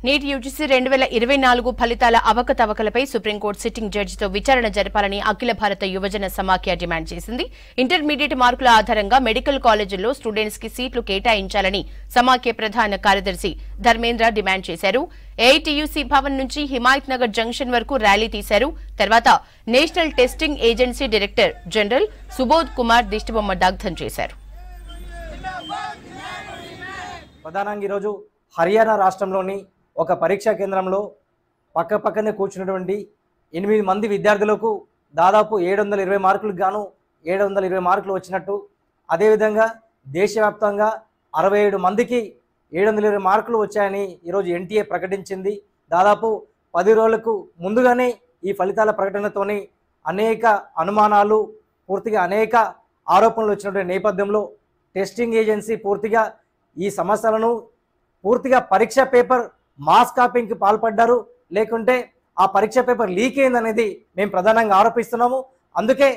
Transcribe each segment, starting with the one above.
Neat UGC 2024 ఫలితాల అవకతవకలపై supreme court sitting జడ్జితో విచారణ జరపాలని అఖిల భారత యువజన సమాఖ్య డిమాండ్ చేసింది. ఇంటర్మీడియట్ మార్కుల ఆధారంగా మెడికల్ కాలేజీల్లో స్టూడెంట్స్ కి సీట్లు కేటాయించాలని సమాఖ్య ప్రధాన కార్యదర్శి ధర్మేంద్ర డిమాండ్ చేశారు. ఏఐటీయూసీ భవన్ నుంచి హిమాయత్ నగర్ జంక్షన్ వరకు ర్యాలీ తీశారు. తర్వాత national testing agency director general Subodh Kumar దిష్టిబొమ్మ దగ్ధం చేశారు. ప్రధానంగా ఈరోజు హర్యానా రాష్ట్రంలోని ఒక పరీక్షా కేంద్రంలో పక్కనే కూర్చున్నటువంటి 8 మంది విద్యార్థులకు దాదాపు 720 మార్కులకు గాను 720 మార్కులు వచ్చినట్టు, అదేవిధంగా దేశవ్యాప్తంగా 67 మందికి 720 మార్కులు వచ్చాయని ఈరోజు ఎన్టీఏ ప్రకటించింది. దాదాపు 10 రోజులకు ముందుగానే ఈ ఫలితాల ప్రకటనతోని అనేక అనుమానాలు, పూర్తిగా అనేక ఆరోపణలు వచ్చినటువంటి నేపథ్యంలో టెస్టింగ్ ఏజెన్సీ పూర్తిగా ఈ సమస్యలను పూర్తిగా పరీక్ష పేపర్ మాస్ కాపింగ్కి పాల్పడ్డారు, లేకుంటే ఆ పరీక్ష పేపర్ లీక్ అయిందనేది మేము ప్రధానంగా ఆరోపిస్తున్నాము. అందుకే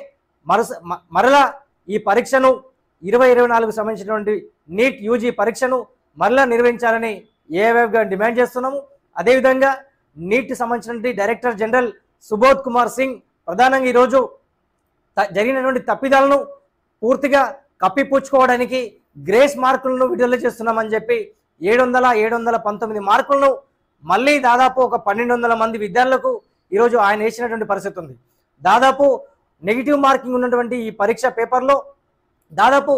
మరలా ఈ పరీక్షను 2024 సంబంధించినటువంటి నీట్ యూజీ పరీక్షను మరలా నిర్వహించాలని ఏఐవైఎఫ్గా డిమాండ్ చేస్తున్నాము. అదేవిధంగా నీట్ సంబంధించినటువంటి డైరెక్టర్ జనరల్ సుబోధ్ కుమార్ సింగ్ ప్రధానంగా ఈరోజు జరిగినటువంటి తప్పిదాలను పూర్తిగా కప్పిపుచ్చుకోవడానికి గ్రేస్ మార్కులను విడుదల చేస్తున్నామని చెప్పి 719 మార్కులను మళ్ళీ దాదాపు ఒక 1200 మంది విద్యార్థులకు ఈరోజు ఆయన వేసినటువంటి పరిస్థితి ఉంది. దాదాపు నెగిటివ్ మార్కింగ్ ఉన్నటువంటి ఈ పరీక్ష పేపర్లో దాదాపు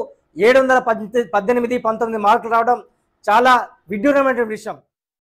718, 19 మార్కులు రావడం చాలా విడ్డూరమైనటువంటి విషయం.